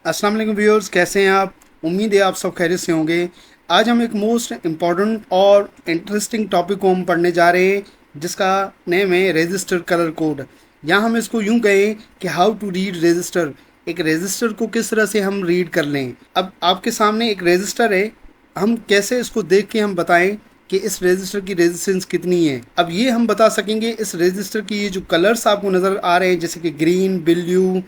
अस्सलाम वालेकुम व्यूअर्स, कैसे हैं आप? उम्मीद है आप सब खैरियत से होंगे। आज हम एक मोस्ट इम्पॉर्टेंट और इंटरेस्टिंग टॉपिक को हम पढ़ने जा रहे हैं, जिसका नेम है रजिस्टर कलर कोड। या हम इसको यूं कहें कि हाउ टू रीड रजिस्टर। एक रजिस्टर को किस तरह से हम रीड कर लें। अब आपके सामने एक रजिस्टर है, हम कैसे इसको देख के हम बताएं कि इस रजिस्टर की रेजिस्टेंस कितनी है। अब ये हम बता सकेंगे इस रजिस्टर की ये जो कलर्स आपको नज़र आ रहे हैं, जैसे कि ग्रीन, ब्लू,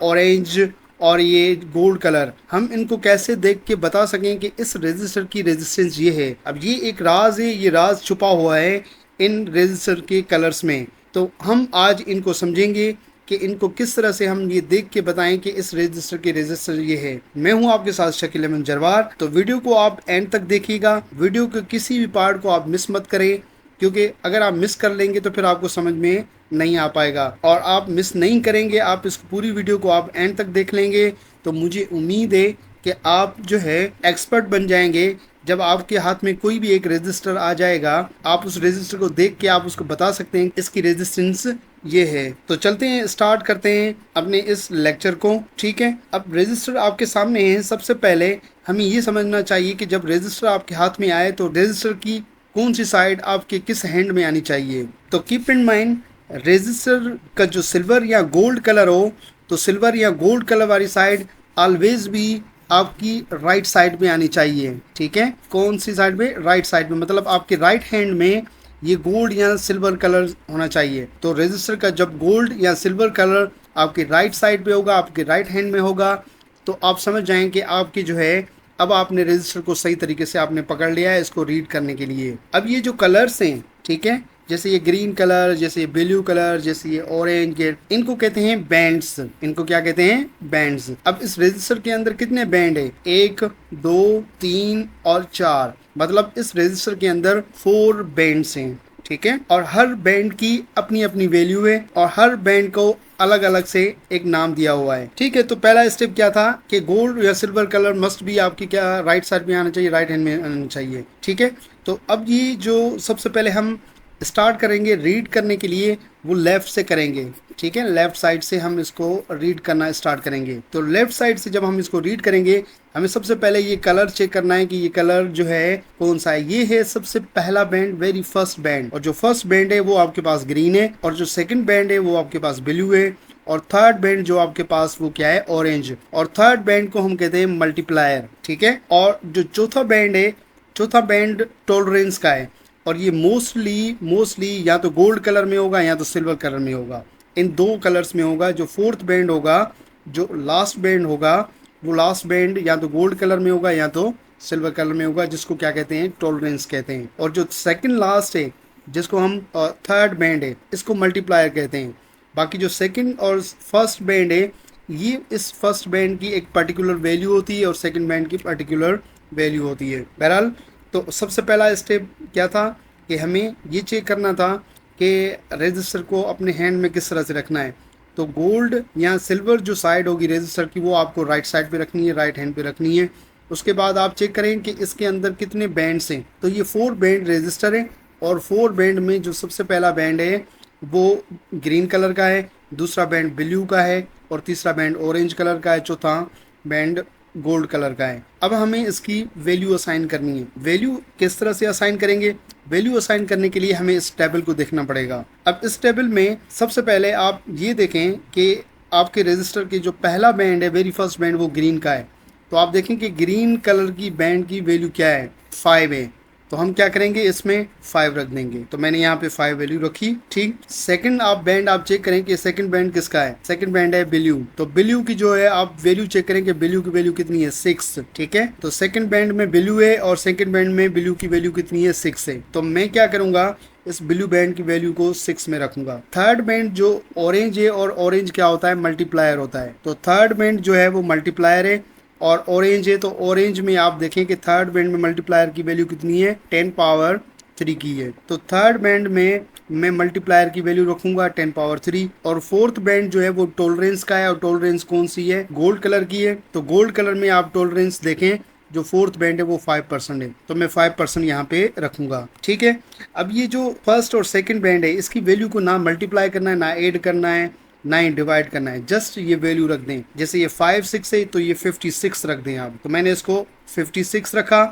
ऑरेंज और ये गोल्ड कलर, हम इनको कैसे देख के बता सकें कि इस रजिस्टर की रेजिस्टेंस ये है। अब ये एक राज है, ये राज छुपा हुआ है इन रजिस्टर के कलर्स में। तो हम आज इनको समझेंगे कि इनको किस तरह से हम ये देख के बताएं कि इस रजिस्टर की रजिस्टर ये है। मैं हूं आपके साथ शकील अहमद जरवार। तो वीडियो को आप एंड तक देखिएगा, वीडियो के किसी भी पार्ट को आप मिस मत करें, क्योंकि अगर आप मिस कर लेंगे तो फिर आपको समझ में नहीं आ पाएगा। और आप मिस नहीं करेंगे, आप इस पूरी वीडियो को आप एंड तक देख लेंगे तो मुझे उम्मीद है कि आप जो है एक्सपर्ट बन जाएंगे। जब आपके हाथ में कोई भी एक रजिस्टर आ जाएगा, आप उस रजिस्टर को देख के आप उसको बता सकते हैं इसकी रेजिस्टेंस ये है। तो चलते हैं, स्टार्ट करते हैं अपने इस लेक्चर को। ठीक है, अब रजिस्टर आपके सामने है। सबसे पहले हमें ये समझना चाहिए कि जब रजिस्टर आपके हाथ में आए तो रजिस्टर की कौन सी साइड आपके किस हैंड में आनी चाहिए। तो कीप इन माइंड, रजिस्टर का जो सिल्वर या गोल्ड कलर हो, तो सिल्वर या गोल्ड कलर वाली साइड ऑलवेज भी आपकी राइट साइड में आनी चाहिए। ठीक है, कौन सी साइड में? राइट साइड में, मतलब आपके राइट हैंड में ये गोल्ड या सिल्वर कलर होना चाहिए। तो रजिस्टर का जब गोल्ड या सिल्वर कलर आपकी राइट साइड पे होगा, आपके राइट हैंड में होगा, तो आप समझ जाएं कि आपकी जो है अब आपने रजिस्टर को सही तरीके से आपने पकड़ लिया है इसको रीड करने के लिए। अब ये जो कलर्स हैं, ठीक है, जैसे ये ग्रीन कलर, जैसे ये ब्लू कलर, जैसे ये ऑरेंज के, इनको कहते हैं बैंड्स। इनको क्या कहते हैं? बैंड्स। अब इस रजिस्टर के अंदर कितने बैंड है? 1, 2, 3 और 4, मतलब इस रजिस्टर के अंदर 4 बैंड्स हैं। ठीक है, और हर बैंड की अपनी अपनी वैल्यू है और हर बैंड को अलग अलग से एक नाम दिया हुआ है। ठीक है, तो पहला स्टेप क्या था कि गोल्ड या सिल्वर कलर मस्ट भी आपकी क्या राइट साइड में आना चाहिए, राइट हैंड में आना चाहिए। ठीक है, तो अब ये जो सबसे पहले हम स्टार्ट करेंगे रीड करने के लिए, वो लेफ्ट से करेंगे। ठीक है, लेफ्ट साइड से हम इसको रीड करना स्टार्ट करेंगे। तो लेफ्ट साइड से जब हम इसको रीड करेंगे, हमें सबसे पहले ये कलर चेक करना है कि ये कलर जो है कौन सा है। ये है सबसे पहला बैंड, वेरी फर्स्ट बैंड, और जो फर्स्ट बैंड है वो आपके पास ग्रीन है, और जो सेकंड बैंड है वो आपके पास ब्लू है, और थर्ड बैंड जो आपके पास वो क्या है? ऑरेंज। और थर्ड बैंड को हम कहते हैं मल्टीप्लायर। ठीक है, और जो चौथा बैंड है, चौथा बैंड टॉलरेंस का है, और ये मोस्टली या तो गोल्ड कलर में होगा या तो सिल्वर कलर में होगा, इन दो कलर्स में होगा। जो फोर्थ बैंड होगा, जो लास्ट बैंड होगा, वो लास्ट बैंड या तो गोल्ड कलर में होगा या तो सिल्वर कलर में होगा, जिसको क्या कहते हैं? टॉलरेंस कहते हैं। और जो सेकंड लास्ट है, जिसको हम थर्ड बैंड है, इसको मल्टीप्लायर कहते हैं। बाकी जो सेकंड और फर्स्ट बैंड है, ये इस फर्स्ट बैंड की एक पर्टिकुलर वैल्यू होती है और सेकंड बैंड की पर्टिकुलर वैल्यू होती है। बहरहाल, तो सबसे पहला स्टेप क्या था कि हमें ये चेक करना था कि रजिस्टर को अपने हैंड में किस तरह से रखना है। तो गोल्ड या सिल्वर जो साइड होगी रजिस्टर की, वो आपको राइट साइड पे रखनी है, राइट हैंड पे रखनी है। उसके बाद आप चेक करें कि इसके अंदर कितने बैंड्स हैं। तो ये 4 बैंड रजिस्टर है, और 4 बैंड में जो सबसे पहला बैंड है वो ग्रीन कलर का है, दूसरा बैंड ब्लू का है, और तीसरा बैंड ऑरेंज कलर का है, चौथा बैंड गोल्ड कलर का है। अब हमें इसकी वैल्यू असाइन करनी है। वैल्यू किस तरह से असाइन करेंगे? वैल्यू असाइन करने के लिए हमें इस टेबल को देखना पड़ेगा। अब इस टेबल में सबसे पहले आप ये देखें कि आपके रजिस्टर के जो पहला बैंड है, वेरी फर्स्ट बैंड, वो ग्रीन का है। तो आप देखें कि ग्रीन कलर की बैंड की वैल्यू क्या है? 5 है। तो हम क्या करेंगे, इसमें 5 रख देंगे। तो मैंने यहाँ पे 5 वैल्यू रखी। ठीक, सेकंड आप बैंड आप चेक करें कि सेकंड बैंड किसका है। सेकंड बैंड है ब्लू। तो ब्लू की जो है आप वैल्यू चेक करें कि ब्लू की वैल्यू कितनी है? 6। ठीक है, तो सेकंड बैंड में ब्लू है और सेकंड बैंड में ब्लू की वैल्यू कितनी है? 6 है। तो मैं क्या करूंगा, इस ब्लू बैंड की वैल्यू को 6 में रखूंगा। थर्ड बैंड जो ऑरेंज है, और ऑरेंज क्या होता है? मल्टीप्लायर होता है। तो थर्ड बैंड जो है वो मल्टीप्लायर है, और ऑरेंज है। तो ऑरेंज में आप देखें कि थर्ड बैंड में मल्टीप्लायर की वैल्यू कितनी है? 10 पावर 3 की है। तो थर्ड बैंड में मैं मल्टीप्लायर की वैल्यू रखूंगा 10 पावर 3। और फोर्थ बैंड जो है वो टॉलरेंस का है, और टॉलरेंस कौन सी है? गोल्ड कलर की है। तो गोल्ड कलर में आप टॉलरेंस देखें, जो फोर्थ बैंड है वो 5% है, तो मैं 5% यहाँ पे रखूंगा। ठीक है, अब ये जो फर्स्ट और सेकंड बैंड है, इसकी वैल्यू को ना मल्टीप्लाई करना है ना ऐड करना है, 9 डिवाइड करना है, जस्ट ये वैल्यू रख दें। जैसे ये 5 6 है तो ये 56 रख दें आप। तो मैंने इसको 56 रखा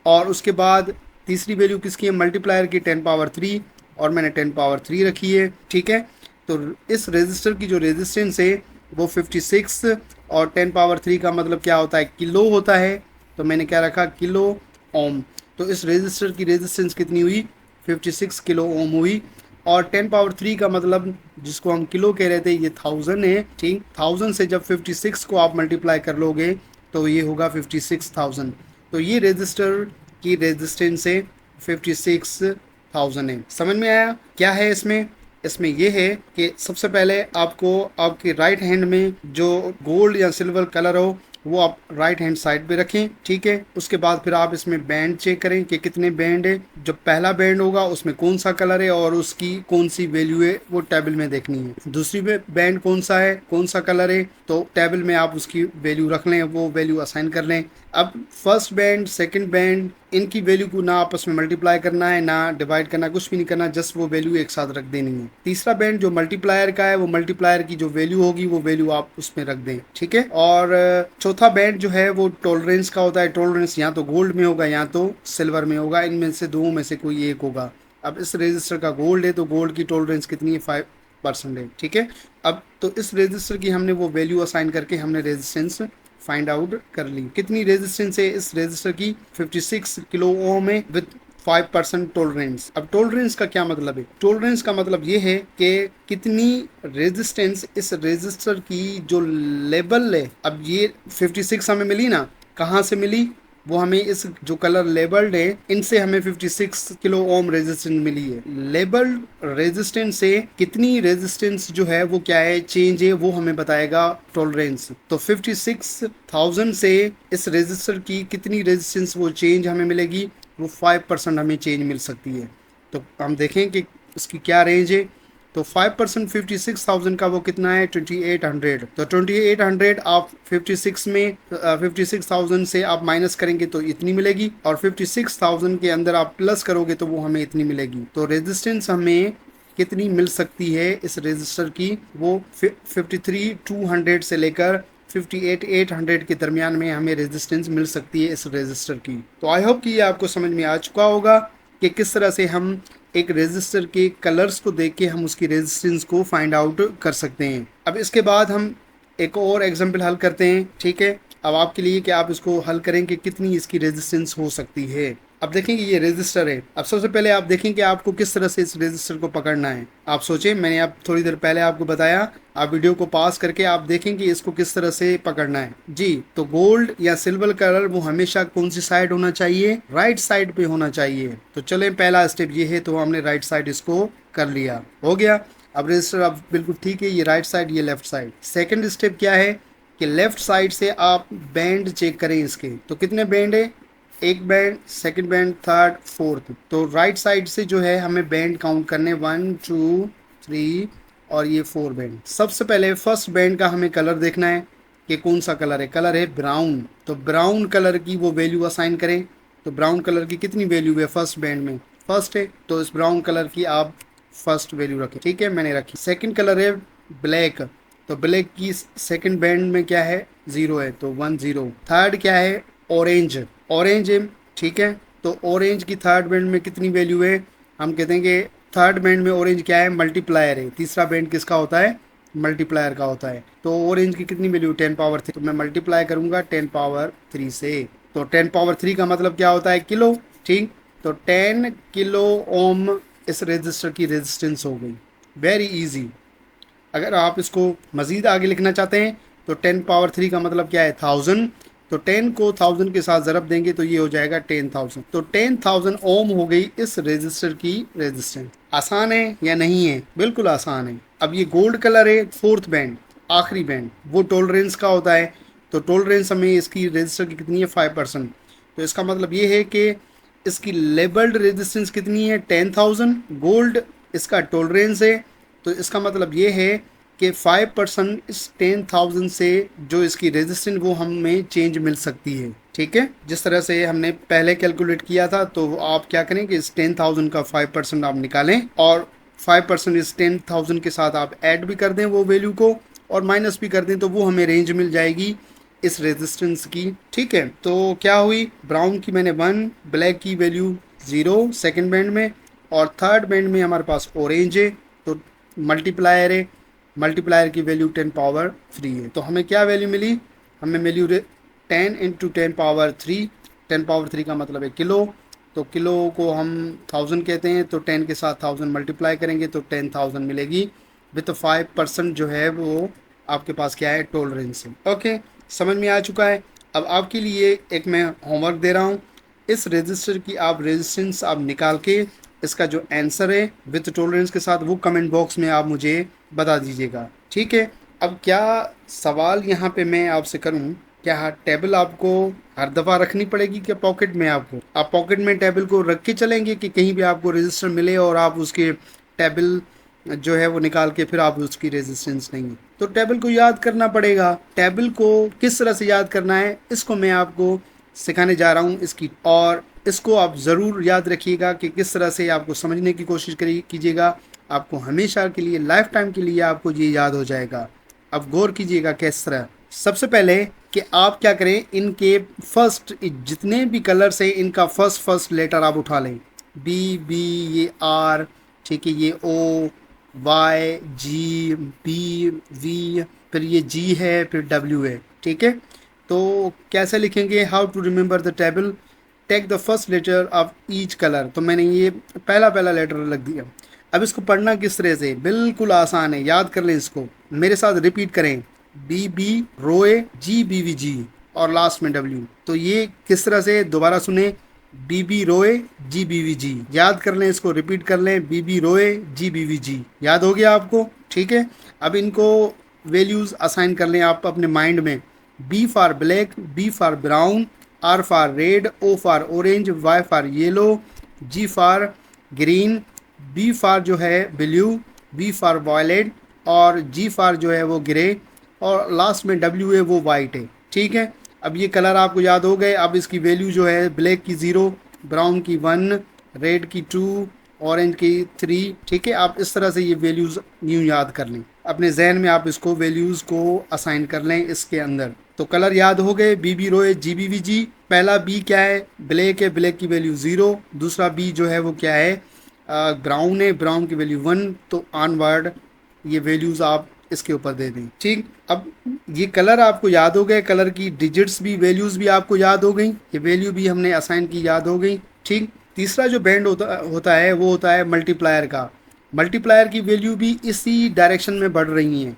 और उसके बाद तीसरी वैल्यू किसकी है, मल्टीप्लायर की 10 पावर 3 और मैंने 10 पावर 3 रखी है। ठीक है, तो इस रेजिस्टर की जो रेजिस्टेंस है वो 56 और 10 पावर 3 का मतलब क्या होता है, किलो होता है। तो मैंने क्या रखा, किलो ओम। तो इस रेजिस्टर की रेजिस्टेंस कितनी हुई, 56 किलो ओम हुई। और 10 पावर 3 का मतलब जिसको हम किलो कह रहे थे ये 1000 है। ठीक, 1000 से जब 56 को आप मल्टीप्लाई कर लोगे तो ये होगा 56,000। तो ये रेजिस्टर की रेजिस्टेंस है 56,000 है। समझ में आया क्या है इसमें? इसमें यह है कि सबसे पहले आपको आपके राइट हैंड में जो गोल्ड या सिल्वर कलर हो वो आप राइट हैंड साइड पे रखें। ठीक है, उसके बाद फिर आप इसमें बैंड चेक करें कि कितने बैंड है। जो पहला बैंड होगा उसमें कौन सा कलर है और उसकी कौन सी वैल्यू है वो टेबल में देखनी है। दूसरी बैंड कौन सा है, कौन सा कलर है, तो टेबल में आप उसकी वैल्यू रख लें, वो वैल्यू असाइन कर लें। अब फर्स्ट बैंड सेकंड बैंड इनकी वैल्यू को ना आपस में मल्टीप्लाई करना है ना डिवाइड करना, कुछ भी नहीं करना, जस्ट वो वैल्यू एक साथ रख देनी है। तीसरा बैंड जो मल्टीप्लायर का है वो मल्टीप्लायर की जो वैल्यू होगी वो वैल्यू आप उसमें रख दें। ठीक है, और चौथा बैंड जो है वो टॉलरेंस का होता है। टॉलरेंस या तो गोल्ड में होगा या तो सिल्वर में होगा, इनमें से दो में से कोई एक होगा। अब इस रेजिस्टर का गोल्ड है तो गोल्ड की टॉलरेंस कितनी है, 5% है। ठीक है, अब तो इस रेजिस्टर की हमने वो वैल्यू असाइन करके हमने रेजिस्टेंस फाइंड आउट कर ली। कितनी रेजिस्टेंस है इस रेजिस्टर की, 56 किलो ओम है विद 5% टॉलरेंस। अब टॉलरेंस का क्या मतलब है, टॉलरेंस का मतलब ये है कि कितनी रेजिस्टेंस इस रेजिस्टर की जो लेवल है। अब ये 56 हमें मिली ना, कहाँ से मिली, वो हमें इस जो कलर लेबल्ड है इनसे हमें 56 किलो ओम रेजिस्टेंस मिली है। लेबल्ड रेजिस्टेंस से कितनी रेजिस्टेंस जो है वो क्या है, चेंज है, वो हमें बताएगा टॉलरेंस। तो 56,000 से इस रेजिस्टर की कितनी रेजिस्टेंस वो चेंज हमें मिलेगी, वो 5% हमें चेंज मिल सकती है। तो हम देखें कि इसकी क्या रेंज है। तो 5% 56,000 का वो कितना है, 2800। तो 2800 आप 56 में 56,000 से आप माइनस करेंगे तो इतनी मिलेगी, और 56,000 के अंदर आप प्लस करोगे तो वो हमें इतनी मिलेगी। तो रेजिस्टेंस हमें कितनी मिल सकती है इस रेजिस्टर की, वो 53,200 से लेकर 58,800 के दरमियान में हमें रेजिस्टेंस मिल सकती है इस रेजिस्टर की। तो आई होप कि ये आपको समझ में आ चुका होगा कि किस तरह से हम एक रेजिस्टर के कलर्स को देख के हम उसकी रेजिस्टेंस को फाइंड आउट कर सकते हैं। अब इसके बाद हम एक और एग्जांपल हल करते हैं। ठीक है, अब आपके लिए कि आप इसको हल करें कि कितनी इसकी रेजिस्टेंस हो सकती है। अब देखेंगे ये रेजिस्टर है। अब सबसे पहले आप देखें कि आपको किस तरह से इस रेजिस्टर को पकड़ना है। आप सोचें, मैंने अब थोड़ी देर पहले आपको बताया, आप वीडियो को पास करके आप देखें कि इसको किस तरह से पकड़ना है। जी, तो गोल्ड या सिल्वर कलर वो हमेशा कौन सी साइड होना चाहिए, राइट साइड पे होना चाहिए। तो चलें, पहला स्टेप ये है, तो हमने राइट साइड इसको कर लिया, हो गया। अब रेजिस्टर अब बिल्कुल ठीक है, ये राइट साइड ये लेफ्ट साइड। सेकेंड स्टेप क्या है कि लेफ्ट साइड से आप बैंड चेक करें इसके। तो कितने बैंड है, एक band, second band, third, fourth. तो राइट साइड से जो है हमें बैंड काउंट करने, 1 2 3 और ये 4 बैंड। सबसे पहले फर्स्ट बैंड का हमें कलर देखना है कि कौन सा कलर है। कलर है ब्राउन, तो ब्राउन कलर की वो वैल्यू असाइन करें। तो ब्राउन कलर की कितनी वैल्यू है फर्स्ट बैंड में, फर्स्ट है, तो इस ब्राउन कलर की आप फर्स्ट वैल्यू रखें। ठीक है, मैंने रखी। सेकंड कलर है ब्लैक, तो ब्लैक की सेकंड बैंड में क्या है, 0 है, तो 1 0। थर्ड क्या है, ऑरेंज, ऑरेंज है। ठीक है, तो ऑरेंज की थर्ड बैंड में कितनी वैल्यू है, हम कहते हैं कि थर्ड बैंड में ऑरेंज क्या है, मल्टीप्लायर है। तीसरा बैंड किसका होता है, मल्टीप्लायर का होता है। तो ऑरेंज की कितनी वैल्यू, 10 पावर 3। तो मैं मल्टीप्लाई करूंगा 10 पावर 3 से। तो 10 पावर 3 का मतलब क्या होता है, किलो। ठीक, तो 10 किलो ओम इस रेजिस्टर की रेजिस्टेंस हो गई। Very easy. अगर आप इसको मजीद आगे लिखना चाहते हैं तो 10 पावर 3 का मतलब क्या है, 1000। तो 10 को 1000 के साथ ज़रब देंगे तो ये हो जाएगा 10,000। तो 10,000 ओम हो गई इस रेजिस्टर की रेजिस्टेंस। आसान है या नहीं है, बिल्कुल आसान है। अब ये गोल्ड कलर है, फोर्थ बैंड, आखिरी बैंड, वो टॉलरेंस का होता है। तो टॉलरेंस हमें इसकी रेजिस्टर की कितनी है, 5%। तो इसका मतलब ये है कि इसकी लेबल्ड रेजिस्टेंस कितनी है, 10,000। गोल्ड इसका टॉलरेंस है, तो इसका मतलब ये है कि 5% इस 10,000 से जो इसकी रेजिस्टेंस वो हमें चेंज मिल सकती है। ठीक है, जिस तरह से हमने पहले कैलकुलेट किया था, तो आप क्या करें कि इस 10,000 का 5% आप निकालें और 5% इस 10,000 के साथ आप ऐड भी कर दें वो वैल्यू को और माइनस भी कर दें तो वो हमें रेंज मिल जाएगी इस रेजिस्टेंस की। ठीक है, तो क्या हुई, ब्राउन की मैंने 1, ब्लैक की वैल्यू 0 सेकेंड बैंड में, और थर्ड बैंड में हमारे पास ऑरेंज है तो मल्टीप्लायर है, मल्टीप्लायर की वैल्यू 10 पावर 3 है। तो हमें क्या वैल्यू मिली, हमें वैल्यू 10 इंटू 10 पावर 3, 10 पावर 3 का मतलब है किलो, तो किलो को हम 1000 कहते हैं, तो 10 के साथ 1000 मल्टीप्लाई करेंगे तो 10,000 मिलेगी विथ 5% जो है वो आपके पास क्या है, टॉलरेंस है। ओके, समझ में आ चुका है। अब आपके लिए एक मैं होमवर्क दे रहा हूँ, इस रेजिस्टर की आप रेजिस्टेंस आप निकाल के इसका जो आंसर है विथ टॉलरेंस के साथ वो कमेंट बॉक्स में आप मुझे बता दीजिएगा। ठीक है, अब क्या सवाल यहाँ पे मैं आपसे करूँ, क्या टेबल आपको हर दफ़ा रखनी पड़ेगी क्या पॉकेट में, आपको आप पॉकेट में टेबल को रख के चलेंगे कि कहीं भी आपको रेजिस्टर मिले और आप उसके टेबल जो है वो निकाल के फिर आप उसकी रेजिस्टेंस नहीं, तो टेबल को याद करना पड़ेगा। टेबल को किस तरह से याद करना है इसको मैं आपको सिखाने जा रहा हूँ इसकी, और इसको आप ज़रूर याद रखिएगा कि किस तरह से आपको समझने की कोशिश कीजिएगा, आपको हमेशा के लिए लाइफ टाइम के लिए आपको ये याद हो जाएगा। अब गौर कीजिएगा किस तरह, सबसे पहले कि आप क्या करें, इनके फर्स्ट जितने भी कलर्स हैं इनका फर्स्ट लेटर आप उठा लें, बी बी, ये आर, ठीक है, ये ओ, वाई, जी, बी, वी, फिर ये जी है, फिर डब्ल्यू है। ठीक है, तो कैसे लिखेंगे, how to remember the table, take the first letter of each colour, तो मैंने ये पहला लेटर लग दिया। अब इसको पढ़ना किस तरह से, बिल्कुल आसान है, याद कर लें इसको, मेरे साथ रिपीट करें, बी बी रोए, जी बी वी जी, और लास्ट में डब्ल्यू। तो ये किस तरह से, दोबारा सुने, बी बी रोए, जी बी वी जी, याद कर लें इसको, रिपीट कर लें, बी बी रोए, जी बी वी जी, याद हो गया आपको। ठीक है, अब इनको वैल्यूज असाइन कर लें आप अपने माइंड में, B for black, B for brown, R for red, O for orange, Y for yellow, G for green, B for जो है ब्लू, बी फॉर वॉयलेट, और जी फॉर जो है वो ग्रे, और लास्ट में डब्ल्यू है वो वाइट है। ठीक है, अब ये कलर आपको याद हो गए। अब इसकी वैल्यू जो है, ब्लैक की 0, ब्राउन की 1, रेड की 2, ऑरेंज की 3। ठीक है, आप इस तरह से ये वैल्यूज़ यूँ याद कर लें, अपने जहन में आप इसको वैल्यूज़ को असाइन कर लें इसके अंदर। तो कलर याद हो गए, बी बी रोए, जी बी वी जी। पहला बी क्या है, ब्लैक है, ब्लैक की वैल्यू 0। दूसरा बी जो है वो क्या है, ब्राउन है, ब्राउन की वैल्यू 1। तो ऑनवर्ड ये वैल्यूज़ आप इसके ऊपर दे दें। ठीक, अब ये कलर आपको याद हो गए, कलर की डिजिट्स भी, वैल्यूज़ भी आपको याद हो गई, ये वैल्यू भी हमने असाइन की, याद हो गई। ठीक, तीसरा जो बैंड होता है वो होता है मल्टीप्लायर का। मल्टीप्लायर की वैल्यू भी इसी डायरेक्शन में बढ़ रही हैं,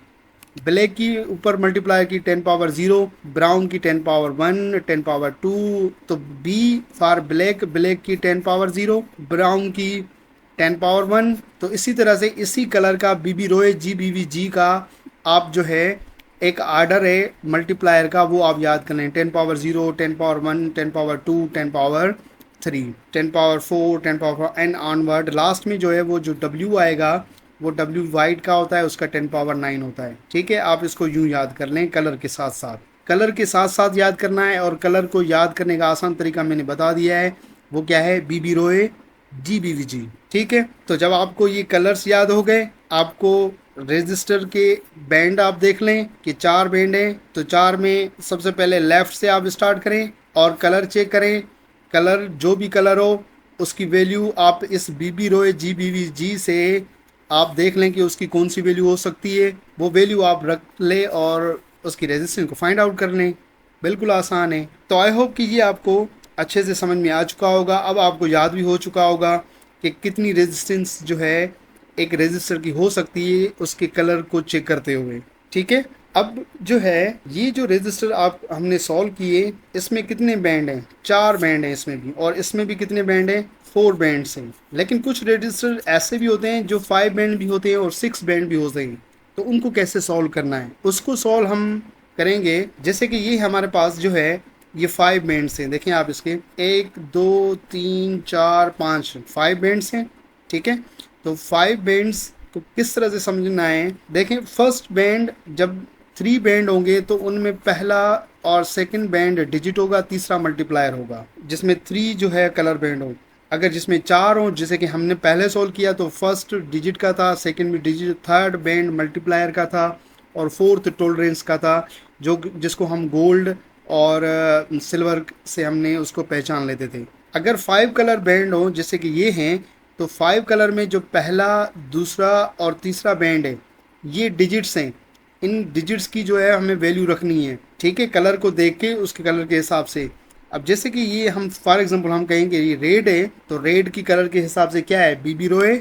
ब्लैक की ऊपर मल्टीप्लायर की 10 पावर 0, ब्राउन की 10 पावर 1, 10 पावर 2, तो बी फॉर ब्लैक, ब्लैक की 10 पावर 0, ब्राउन की 10 पावर 1। तो इसी तरह से इसी कलर का बी बी रोए, जी बी वी जी का आप जो है एक आर्डर है मल्टीप्लायर का, वो आप याद कर लें, 10 power 0, 10 power 1, 10 power 2, 10 power 3, 10 power 4, 10 power 4 and onward. Last में जो है वो जो डब्ल्यू आएगा वो डब्ल्यू वाइट का होता है, उसका 10 पावर 9 होता है। ठीक है, आप इसको यूं याद कर लें, कलर के साथ साथ, कलर के साथ साथ याद करना है। और कलर को याद करने का आसान तरीका मैंने बता दिया है, वो क्या है, बी बी रोए, जी बी वी जी। ठीक है, तो जब आपको ये कलर्स याद हो गए, आपको रजिस्टर के बैंड आप देख लें कि 4 बैंड हैं, तो 4 में सबसे पहले लेफ़्ट से आप स्टार्ट करें और कलर चेक करें, कलर जो भी कलर हो उसकी वैल्यू आप इस बी बी रोए, जी बी वी जी से आप देख लें कि उसकी कौन सी वैल्यू हो सकती है, वो वैल्यू आप रख लें और उसकी रेजिस्टेंस को फाइंड आउट कर लें। बिल्कुल आसान है। तो आई होप कि ये आपको अच्छे से समझ में आ चुका होगा। अब आपको याद भी हो चुका होगा कि कितनी रेजिस्टेंस जो है एक रेजिस्टर की हो सकती है उसके कलर को चेक करते हुए। ठीक है, अब जो है ये जो रेजिस्टर आप हमने सॉल्व किए, इसमें कितने बैंड हैं, 4 बैंड हैं इसमें भी, और इसमें भी कितने बैंड हैं, 4 बैंड्स हैं। लेकिन कुछ रजिस्टर ऐसे भी होते हैं जो 5 बैंड भी होते हैं और 6 बैंड भी होते हैं, तो उनको कैसे सॉल्व करना है, उसको सॉल्व हम करेंगे। जैसे कि ये हमारे पास जो है ये 5 बैंड्स हैं, देखें आप इसके 1 2 3 4 5 5 बैंड्स हैं। ठीक है, तो 5 बैंड्स को किस तरह से समझना है, देखें फर्स्ट बैंड जब 3 बैंड होंगे तो उनमें पहला और सेकंड बैंड डिजिट होगा, तीसरा मल्टीप्लायर होगा जिसमें 3 जो है कलर बैंड हो। अगर जिसमें 4 हो, जैसे कि हमने पहले सोल्व किया तो फर्स्ट डिजिट का था, सेकंड में डिजिट, थर्ड बैंड मल्टीप्लायर का था और फोर्थ टॉलरेंस का था, जो जिसको हम गोल्ड और सिल्वर से हमने उसको पहचान लेते थे। अगर 5 कलर बैंड हो जैसे कि ये हैं, तो 5 कलर में जो पहला, दूसरा और तीसरा बैंड है, ये डिजिट्स हैं। इन डिजिट्स की जो है हमें वैल्यू रखनी है, ठीक है, कलर को देख के उसके कलर के हिसाब से। अब जैसे कि ये हम फॉर एग्जांपल हम कहेंगे ये रेड है, तो रेड की कलर के हिसाब से क्या है, बीबी रोए,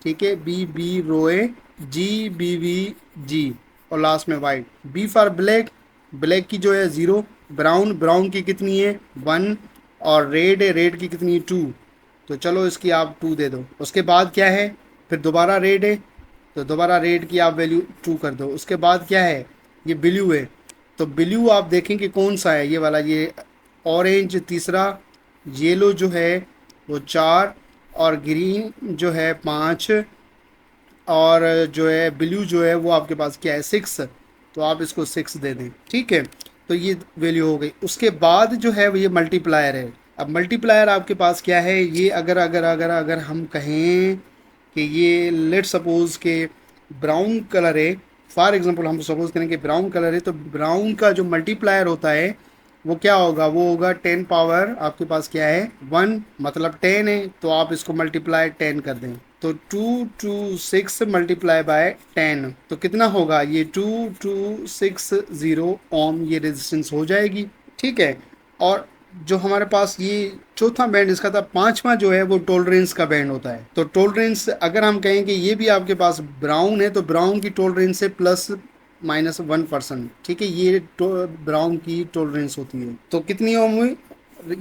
ठीक है, बी बी रोए, जी बी वी जी, और लास्ट में white. B for black, black की जो है 0, ब्राउन, ब्राउन की कितनी है 1, और रेड है, रेड की कितनी है 2, तो चलो इसकी आप 2 दे दो। उसके बाद क्या है, फिर दोबारा रेड है, तो दोबारा रेड की आप वैल्यू 2 कर दो। उसके बाद क्या है, ये ब्लू है, तो ब्लू आप देखेंगे कौन सा है, ये वाला, ये ऑरेंज तीसरा, येलो जो है वो 4, और ग्रीन जो है 5, और जो है ब्लू जो है वो आपके पास क्या है 6, तो आप इसको 6 दे दें, ठीक है। तो ये वैल्यू हो गई। उसके बाद जो है वो ये मल्टीप्लायर है। अब मल्टीप्लायर आपके पास क्या है, ये अगर अगर अगर अगर हम कहें कि ये लेट सपोज के ब्राउन कलर है, फॉर एग्जांपल हम सपोज करें कि ब्राउन कलर है, तो ब्राउन का जो मल्टीप्लायर होता है वो क्या होगा, वो होगा 10 पावर आपके पास क्या है 1, मतलब 10 है, तो आप इसको मल्टीप्लाई 10 कर दें, तो 226 मल्टीप्लाई बाय 10, तो कितना होगा, ये 2260 ओम ये रेजिस्टेंस हो जाएगी, ठीक है। और जो हमारे पास ये चौथा बैंड इसका था, पांचवा जो है वो टॉलरेंस का बैंड होता है। तो टॉलरेंस अगर हम कहें कि ये भी आपके पास ब्राउन है, तो ब्राउन की टॉलरेंस है +-1%, ठीक है, ये ब्राउन की टॉलरेंस होती है। तो कितनी ओम हुई,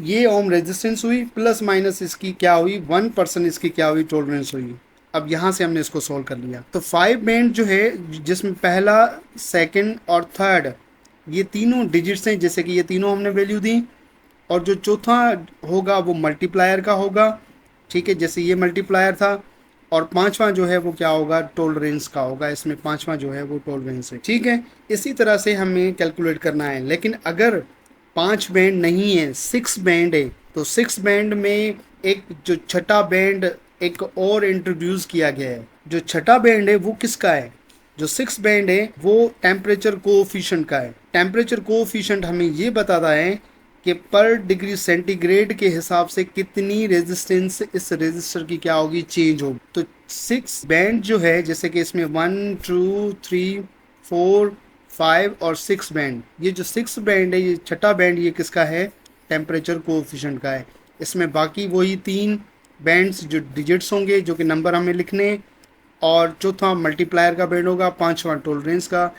ये ओम रेजिस्टेंस हुई, प्लस माइनस इसकी क्या हुई 1% इसकी क्या हुई, टॉलरेंस हुई। अब यहाँ से हमने इसको सॉल्व कर लिया। तो 5 बैंड जो है जिसमें पहला, सेकंड और थर्ड ये तीनों डिजिट्स हैं, जैसे कि ये तीनों हमने वैल्यू दी, और जो चौथा होगा वो मल्टीप्लायर का होगा, ठीक है, जैसे ये मल्टीप्लायर था, और पांचवा जो है वो क्या होगा, टॉलरेंस का होगा, इसमें पांचवा जो है वो टॉलरेंस है, ठीक है। इसी तरह से हमें कैलकुलेट करना है। लेकिन अगर 5 बैंड नहीं है, 6 बैंड है, तो 6 बैंड में एक जो छठा बैंड एक और इंट्रोड्यूस किया गया है। जो छठा बैंड है वो किसका है, जो 6 बैंड है वो टेम्परेचर कोएफिशिएंट का है। टेम्परेचर कोएफिशिएंट हमें ये बताता है कि पर डिग्री सेंटीग्रेड के हिसाब से कितनी रेजिस्टेंस इस रेजिस्टर की क्या होगी, चेंज होगी। तो 6 बैंड जो है, जैसे कि इसमें 1 2 3 4 5 और 6 बैंड, ये जो 6 बैंड है, ये छठा बैंड ये किसका है, टेम्परेचर कोएफिशिएंट का है। इसमें बाकी वही 3 बैंड्स जो डिजिट्स होंगे, जो कि नंबर हमें लिखने, और चौथा मल्टीप्लायर का बैंड होगा, पांचवा टॉलरेंस का,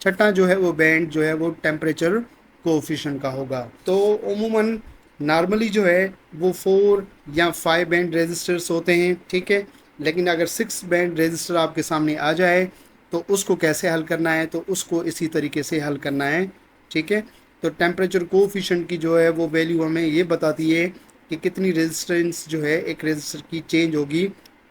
छठा जो है वो बैंड जो है वो टेम्परेचर कोएफिशिएंट का होगा। तो उमूमन नॉर्मली जो है वो 4 या 5 बैंड रेजिस्टर्स होते हैं, ठीक है। लेकिन अगर 6 बैंड रेजिस्टर आपके सामने आ जाए तो उसको कैसे हल करना है, तो उसको इसी तरीके से हल करना है, ठीक है। तो टेम्परेचर कोएफिशिएंट की जो है वो वैल्यू हमें ये बताती है कि कितनी रेजिस्टेंस जो है एक रेजिस्टर की चेंज होगी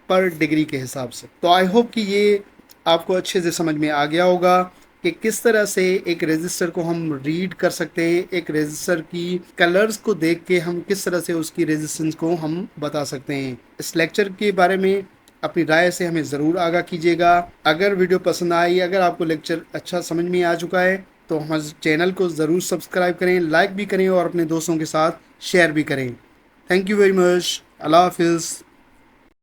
पर डिग्री के हिसाब से। तो आई होप कि ये आपको अच्छे से समझ में आ गया होगा कि किस तरह से एक रेजिस्टर को हम रीड कर सकते हैं, एक रेजिस्टर की कलर्स को देख के हम किस तरह से उसकी रेजिस्टेंस को हम बता सकते हैं। इस लेक्चर के बारे में अपनी राय से हमें ज़रूर आगाह कीजिएगा। अगर वीडियो पसंद आई, अगर आपको लेक्चर अच्छा समझ में आ चुका है, तो हमारे चैनल को ज़रूर सब्सक्राइब करें, लाइक भी करें और अपने दोस्तों के साथ शेयर भी करें। Thank you very much. अल्लाह हाफिज़।